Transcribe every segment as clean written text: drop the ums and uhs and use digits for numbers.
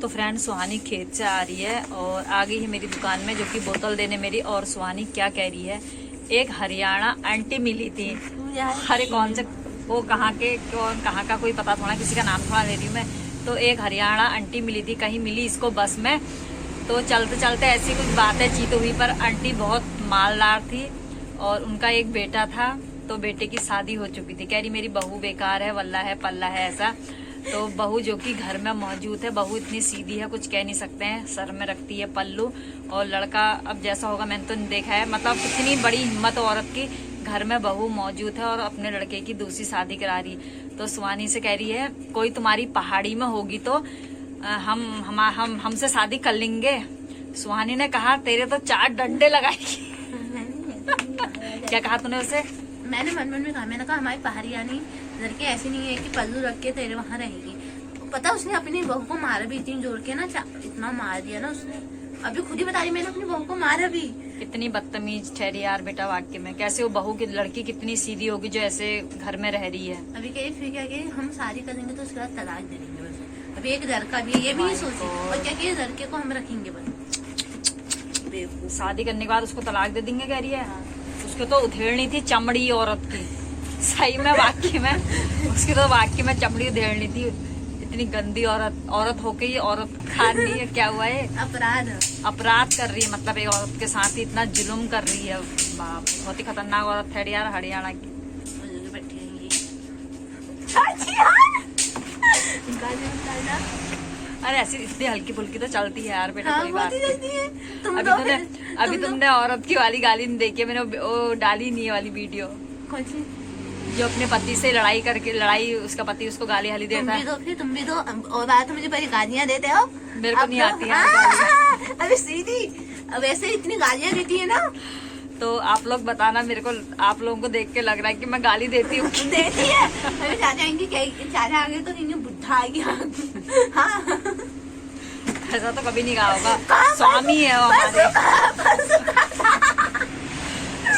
तो फ्रेंड सुहानी खेत से आ रही है और आ गई है मेरी दुकान में, जो कि बोतल देने मेरी। और सुहानी क्या कह रही है, एक हरियाणा आंटी मिली थी। अरे कौन से, वो कहाँ के, कौन कहाँ का कोई पता थोड़ा, किसी का नाम थोड़ा ले रही हूँ मैं। तो एक हरियाणा आंटी मिली थी, कहीं मिली इसको बस में। तो चलते चलते ऐसी कुछ बातें चीत हुई, पर आंटी बहुत मालदार थी और उनका एक बेटा था। तो बेटे की शादी हो चुकी थी। कह रही मेरी बहू बेकार है, वल्ला है पल्ला है ऐसा। तो बहू जो कि घर में मौजूद है, बहू इतनी सीधी है कुछ कह नहीं सकते हैं, सर में रखती है पल्लू। और लड़का अब जैसा होगा मैंने तो नहीं देखा है, मतलब कितनी बड़ी हिम्मत औरत की, घर में बहू मौजूद है और अपने लड़के की दूसरी शादी करा रही। तो सुहानी से कह रही है कोई तुम्हारी पहाड़ी में होगी तो हमसे शादी कर लेंगे। सुहानी ने कहा तेरे तो 4 डंडे लगाएगी। क्या कहा तूने उसे? मैंने मन में कहा, मैंने कहा हमारी पहाड़ियानी लड़की ऐसी नहीं है कि पल्लू रख के तेरे वहाँ रहेगी। पता उसने अपनी बहू को मारा भी, इतनी जोड़ के ना, इतना मार दिया ना उसने। अभी खुद ही बता रही, मैंने अपनी बहू को मारा भी। कितनी बदतमीज ठहरी यार बेटा वाक्य में। कैसे वो बहू की लड़की कितनी सीधी होगी जो ऐसे घर में रह रही है। अभी कह फिर क्या कि हम शादी करेंगे तो उसके बाद तलाक दे देंगे बस। अभी एक लड़का भी ये भी नहीं सोची, और क्या कि लड़के को हम रखेंगे बस। शादी करने के बाद उसको तलाक दे देंगे कह रही है। उसको तो उधेड़नी थी चमड़ी औरत की, सही में वाक्य में उसकी तो वाक्य में चमड़ी उधेड़नी थी। इतनी गंदी औरत होके ये औरत खा रही है, क्या हुआ है? अपराध कर रही है, मतलब एक औरत के साथ ही इतना जुल्म कर रही है। बाप, बहुत ही खतरनाक औरत है यार हरियाणा की। अरे ऐसी इतनी हल्की फुल्की तो चलती है यार बेटा। हाँ, कोई बात नहीं। अभी तुमने औरत की वाली गाली नहीं देखी, मैंने वो डाली नहीं है वाली वीडियो। कौन सी? जो अपने पति से लड़ाई उसका पति उसको गाली हाली देता है। तुम भी तो और बात मुझे बड़ी गालियाँ देते हो। मेरे को नहीं आती है। अरे सीधी वैसे इतनी गालियाँ देती है ना। तो आप लोग बताना मेरे को, आप लोगों को देख के लग रहा है कि मैं गाली देती हूँ। देती है। अरे चाचा इनकी चाचा आगे तो इन्हें बुढ़ा आ गया। हाँ ऐसा तो कभी नहीं कहा होगा। स्वामी है वो हमारे,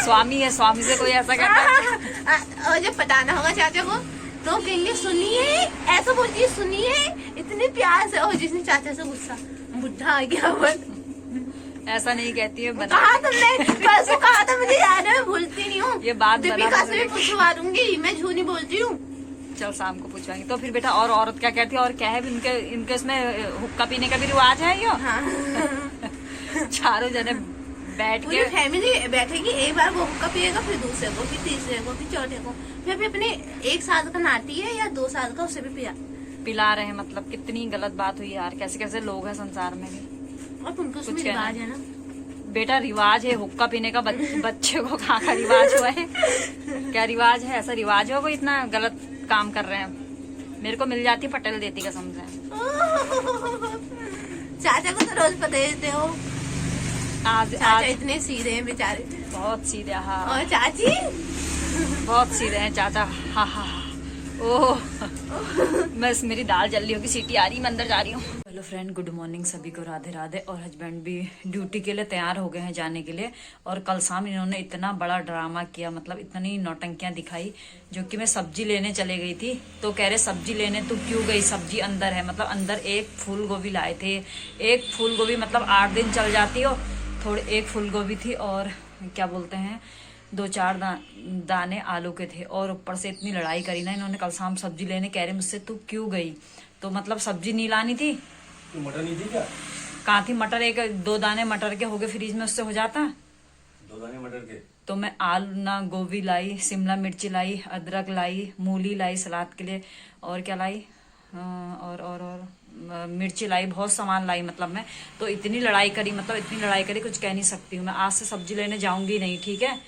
स्वामी है, स्वामी से कोई ऐसा कहता है। और जब बताना होगा चाचा को तो कहेंगे सुनिए, ऐसा बोलती है सुनिए इतने प्यार से। और जिसने चाचा से गुस्सा, बुढ़ा आ गया बस। ऐसा नहीं कहती है। कहा तुमने? परसों कहा था, मुझे याद है, मैं भूलती नहीं हूँ। ये बात दीपिका से भी पूछवा दूंगी, मैं झूठ नहीं बोलती हूँ। चल शाम को पूछवाएंगे। तो फिर बेटा और औरत क्या कहती है, और क्या है इनके इसमें हुक्का पीने का भी रिवाज है यो। हाँ। चारों जने बैठ के फैमिली बैठेगी, एक बार वो हुक्का पिएगा, फिर दूसरे को, फिर तीसरे को, फिर चौथे को, फिर अपने 1 साल का नाती है या 2 साल का, उसे भी पिला रहे हैं। मतलब कितनी गलत बात हुई यार। कैसे कैसे लोग हैं संसार में भी। और उनको उसमें रिवाज है ना बेटा, रिवाज है हुक्का पीने का। बच्चे को कहाँ का रिवाज हुआ है? क्या रिवाज है? ऐसा रिवाज हो कोई इतना गलत काम कर रहे हैं। मेरे को मिल जाती पटेल देती कसम से। चाचा को तो रोज पता देते हो। आज इतने सीधे हैं बेचारे, बहुत सीधे। हाँ, और चाची बहुत सीधे हैं चाचा। हाँ हाँ हाँ। ओह बस मेरी दाल जल रही होगी, सीटी आ रही, मैं अंदर जा रही हूँ। हेलो फ्रेंड, गुड मॉर्निंग सभी को, राधे राधे। और हस्बैंड भी ड्यूटी के लिए तैयार हो गए हैं जाने के लिए। और कल शाम इन्होंने इतना बड़ा ड्रामा किया, मतलब इतनी नौटंकियां दिखाई। जो कि मैं सब्जी लेने चले गई थी तो कह रहे सब्जी लेने तू क्यों गई, सब्जी अंदर है। मतलब अंदर एक फूल गोभी लाए थे। एक फूल गोभी मतलब 8 दिन चल जाती हो। थोड़े एक फूल गोभी थी और क्या बोलते हैं 2-4 दाने आलू के थे। और ऊपर से इतनी लड़ाई करी ना इन्होंने कल शाम सब्जी लेने। कह रहे मुझसे तू क्यों गई, तो मतलब सब्जी नहीं लानी थी। मटर नहीं थी क्या? कहाँ थी मटर? 1-2 दाने मटर के हो गए फ्रीज में, उससे हो जाता। 2 दाने मटर के। तो मैं आलू ना गोभी लाई, शिमला मिर्ची लाई, अदरक लाई, मूली लाई सलाद के लिए, और क्या लाई, और मिर्ची लाई, बहुत सामान लाई। मतलब मैं तो इतनी लड़ाई करी, मतलब इतनी लड़ाई करी कुछ कह नहीं सकती हूँ मैं। आज से सब्जी लेने जाऊंगी नहीं, ठीक है?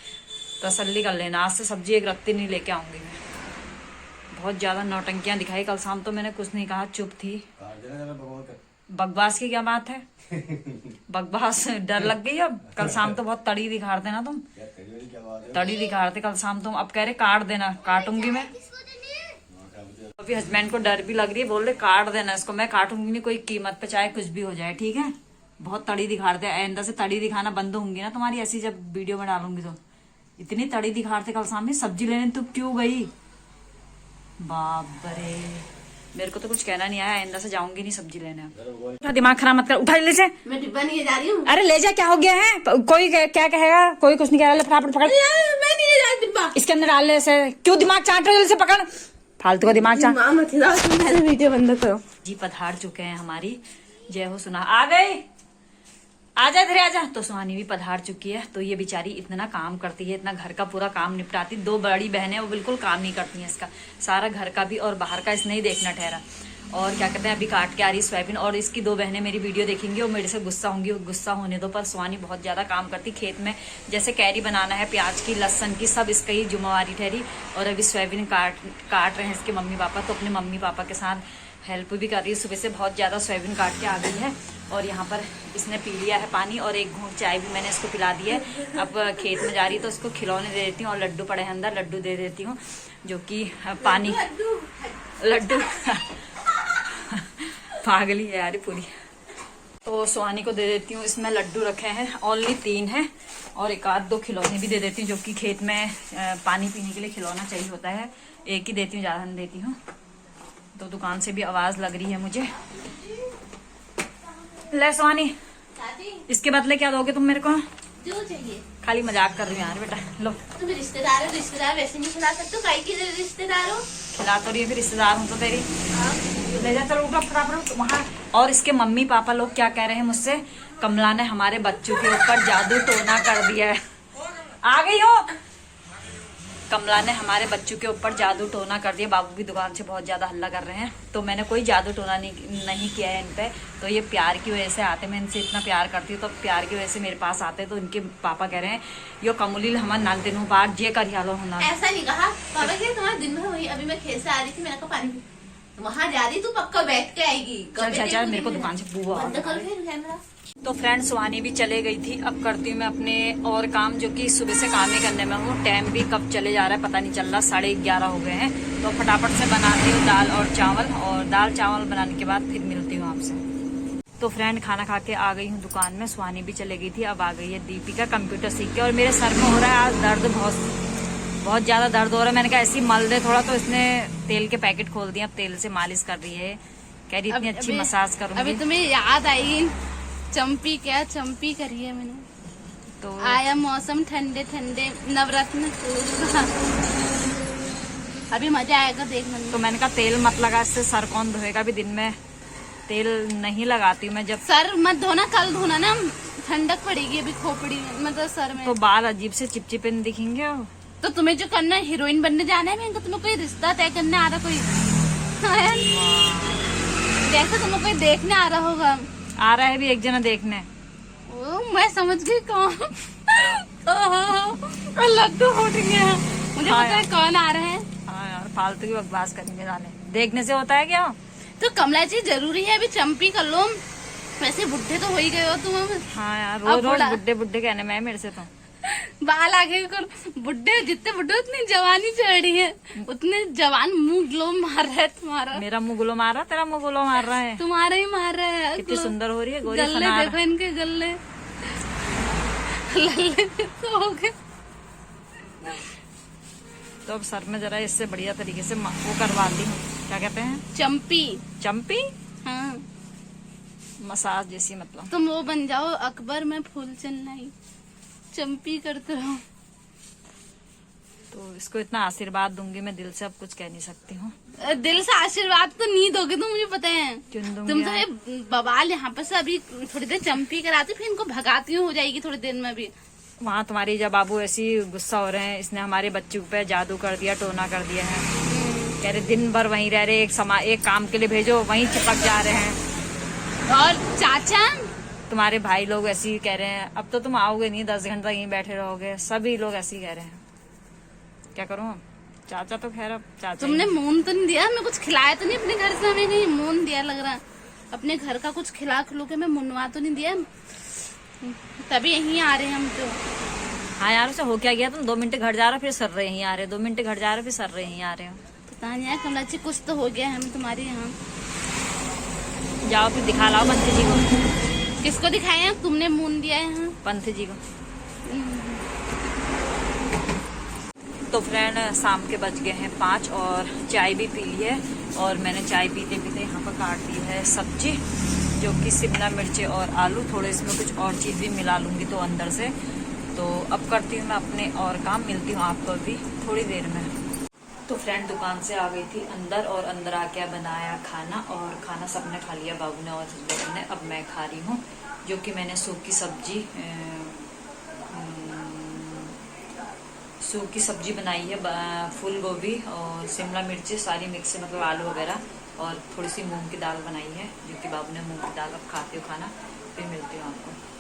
तसल्ली कर लेना, आज से सब्जी एक रत्ती नहीं लेके आऊंगी मैं। बहुत ज्यादा नौटंकियां दिखाई कल शाम। तो मैंने कुछ नहीं कहा, चुप थी। बकवास की क्या बात है? बकवास डर लग गई अब। कल शाम तो बहुत तड़ी दिखा रहे थे ना तुम, तड़ी दिखा रहे थे कल शाम तुम। अब कह रहे काट देना, काटूंगी मैं। अभी हस्बैंड को डर भी लग रही है, बोल रहे काट देना इसको। मैं काटूंगी नहीं कोई कीमत पे, चाहे कुछ भी हो जाए, ठीक है? बहुत तड़ी दिखा रहे थे। आइंदा से तड़ी दिखाना बंद होंगी ना तुम्हारी ऐसी, जब वीडियो में डालूंगी तो। इतनी तड़ी दिखा रहे थे कल शाम में, सब्जी लेने तू क्यों गई? बाप रे, मेरे को तो कुछ कहना नहीं आया, आइंदा से जाऊंगी नहीं सब्जी लेने। अब दिमाग खराब मत कर, उठा ले से। मैं डिब्बा नहीं जा रही हूँ। अरे ले जा, क्या हो गया है? कोई क्या कहेगा? कोई कुछ नहीं कह रहा। फटाफट पकड़, मैं नहीं जा रही डिब्बा। इसके अंदर डाल ले से। क्यों दिमाग चाट रहे हो? से पकड़, फालतू का दिमाग चाट। वीडियो बंद करो जी पधार चुके हैं हमारी जय हो सुना आ गई, आजा इधर आजा। तो सुहानी भी पधार चुकी है। तो ये बेचारी इतना काम करती है, इतना घर का पूरा काम निपटाती। 2 बड़ी बहनें वो बिल्कुल काम नहीं करती हैं, इसका सारा घर का भी और बाहर का इसने ही देखना ठहरा। और क्या कहते हैं, अभी काट के आ रही सोयाबीन। और इसकी 2 बहनें मेरी वीडियो देखेंगी और मेरे से गुस्सा होंगी। गुस्सा होने दो, पर सुहानी बहुत ज्यादा काम करती खेत में। जैसे कैरी बनाना है, प्याज की, लहसन की, सब इसका ही जुम्मेवारी ठहरी। और अभी सोयाबीन काट रहे हैं इसके मम्मी पापा। तो अपने मम्मी पापा के साथ हेल्प भी कर रही है। सुबह से बहुत ज़्यादा सोयाबीन काट के आ गई है। और यहाँ पर इसने पी लिया है पानी और 1 घूंट चाय भी मैंने इसको पिला दी है। अब खेत में जा रही है तो इसको खिलौने दे देती हूँ और लड्डू पड़े हैं अंदर, लड्डू दे देती हूँ, जो कि पानी लड्डू पागली है यार पूरी। तो सुहानी को दे देती हूँ, इसमें लड्डू रखे हैं, ओनली 3 है। और 1-2 खिलौने भी दे देती हूँ, जो कि खेत में पानी पीने के लिए खिलौना चाहिए होता है। 1 ही देती हूँ, ज़्यादा नहीं देती हूँ। तो दुकान से भी आवाज लग रही है मुझे। ले सुहानी, इसके बदले क्या दोगे तुम मेरे को? जो चाहिए। खाली मजाक कर रही हूँ यार बेटा। लो, तुम रिश्तेदार हो, रिश्तेदार वैसे नहीं खिला सकते, काहे की रिश्तेदार हो? खिला तो रही है, फिर रिश्तेदार हूँ तो तेरी। ले जा, चलो फटाफट वहाँ। और इसके मम्मी पापा लोग क्या कह रहे हैं मुझसे, कमला ने हमारे बच्चों के ऊपर जादू टोना कर दिया है। आ गई हो? कमला ने हमारे बच्चों के ऊपर जादू टोना कर दिया। बाबू भी दुकान से बहुत ज्यादा हल्ला कर रहे हैं। तो मैंने कोई जादू टोना नहीं किया है इन पे। तो ये प्यार की वजह से आते, मैं इनसे इतना प्यार करती हूँ तो प्यार की वजह से मेरे पास आते। तो इनके पापा कह रहे हैं यो कमुलिल हमार नाल दिन बार जे कर यालो होना। ऐसा नहीं कहा पापा कि तुम्हारा दिन भर हुई। अभी मैं खेत से आ रही थी, मैंने कहा पानी वहाँ जा रही, तू पक्का बैठ के आएगी। चल मेरे को दुकान से बुआ। बंद करो फिर कैमरा। तो फ्रेंड सुहानी भी चले गई थी। अब करती हूँ मैं अपने और काम, जो कि सुबह से काम ही करने में हूँ। टाइम भी कब चले जा रहा है पता नहीं चल रहा, 11:30 हो गए हैं। तो फटाफट से बनाती हूँ दाल और चावल। और दाल चावल बनाने के बाद फिर मिलती हूँ आपसे। तो फ्रेंड खाना खा के आ गई हूँ दुकान में। सुहानी भी चले गई थी। अब आ गई है दीपिका कंप्यूटर सीख के। और मेरे सर में हो रहा है आज दर्द, बहुत ज्यादा दर्द हो रहा है। मैंने कहा ऐसी मल दे थोड़ा, तो इसने तेल के पैकेट खोल दिए। अब तेल से मालिश कर रही है, कह रही इतनी अच्छी मसाज करूंगी। अभी तुम्हें याद आई चंपी, क्या चंपी करी है मैंने। तो आया मौसम ठंडे ठंडे नवरत्न अभी मजा आएगा देखने में। तो मैंने कहा तेल मत लगा, इससे सर कौन धोएगा। अभी दिन में तेल नहीं लगाती हूँ मैं। जब सर मत धोना, कल धोना ना, ठंडक पड़ेगी अभी खोपड़ी में, मतलब सर में। तो बाल अजीब से चिपचिपे दिखेंगे। तो तुम्हें जो करना है, हीरोइन बनने जाना है। मैं तुम्हें कोई रिश्ता तय करने आ रहा, कोई जैसे तुम्हें कोई देखने आ रहा होगा। आ रहा है भी एक जना देखने। ओ, मैं समझ गई कौन। लड्डू फूट गया, मुझे पता है कौन आ रहा है। हाँ यार, फालतू की बकवास करेंगे जाने, देखने से होता है क्या? तो कमला जी जरूरी है अभी चंपी कर लो, वैसे बुढ़े तो हो ही गए हो तुम। हाँ यार, रोज रोज बुड्ढे बुड्ढे कहने में मेरे से तो बाल आगे कर, बुढ़े जितने बुढ़े उतनी जवानी चढ़ी है, उतने जवान मुंह ग्लो मार रहा है तुम्हारा। मेरा मुंह गुलो मार रहा, तेरा मुंह गुलो मार रहा है। तुम्हारा ही मार रहा है। कितनी सुंदर हो रही है गोरी गल्ले फनार। देखो इनके गल्ले लल्ले तो हो गए। तो अब सर में जरा इससे बढ़िया तरीके से वो करवाती हूँ, क्या कहते हैं, चंपी। चंपी हाँ, मसाज जैसी, मतलब तुम वो बन जाओ अकबर में फूल चन्नाई, चंपी करते रहो। तो इसको इतना आशीर्वाद दूंगी मैं, दिल से अब कुछ कह नहीं सकती हूँ। दिल से आशीर्वाद तो नहीं दोगे तुम, मुझे पता है। क्यों दूंगी तुम तो यार? ये बवाल यहाँ पे से अभी थोड़ी देर चंपी कराती, फिर इनको भगाती हो जाएगी थोड़ी देर में भी। वहाँ तुम्हारी जब बाबू ऐसी गुस्सा हो रहे हैं, इसने हमारे बच्चों पे जादू कर दिया, टोना कर दिया है। कह रहे दिन भर वहीं रह रहे, एक काम के लिए भेजो वहीं चिपक जा रहे हैं। और चाचा तुम्हारे भाई लोग ऐसे ही कह रहे हैं, अब तो तुम आओगे नहीं, 10 घंटा यहीं बैठे रहोगे। सभी लोग ऐसे ही कह रहे हैं, क्या करूँ? चाचा तो खैर, अब चाचा तुमने मून तो नहीं दिया, मैं कुछ खिलाया तो नहीं अपने घर से, हमें कहीं मून दिया लग रहा। अपने घर का कुछ खिला खिलो के मैं मुनवा तो नहीं दिया, तभी यहीं आ रहे हैं हम तो। हाँ यार, उसे हो क्या गया? तुम 2 मिनट घर जा रहे हो फिर सर रहे यहीं आ रहे हो, 2 मिनट घर जा रहे हो फिर सर रहे यहीं आ रहे हो। पता नहीं यार कमला जी, कुछ तो हो गया है हम तुम्हारे यहाँ। जाओ फिर दिखा लाओ पंथ जी को। किसको दिखाया? तुमने मून दिया है यहाँ पंथ जी को। तो फ्रेंड शाम के बज गए हैं 5 और चाय भी पी ली है। और मैंने चाय पीते पीते यहाँ पर काट दी है सब्जी, जो कि शिमला मिर्ची और आलू, थोड़े इसमें कुछ और चीज़ भी मिला लूँगी तो अंदर से। तो अब करती हूँ मैं अपने और काम, मिलती हूँ आपको भी थोड़ी देर में। तो फ्रेंड दुकान से आ गई थी अंदर, और अंदर आके बनाया खाना, और खाना सबने खा लिया, बाबू ने और हस्बैंड ने। अब मैं खा रही हूँ, जो कि मैंने सूखी सब्जी बनाई है, फूल गोभी और शिमला मिर्ची सारी मिक्स, मतलब आलू वगैरह, और थोड़ी सी मूंग की दाल बनाई है, जो कि बाबू ने मूंग की दाल। अब खाती हूँ खाना, फिर मिलती हूँ आपको।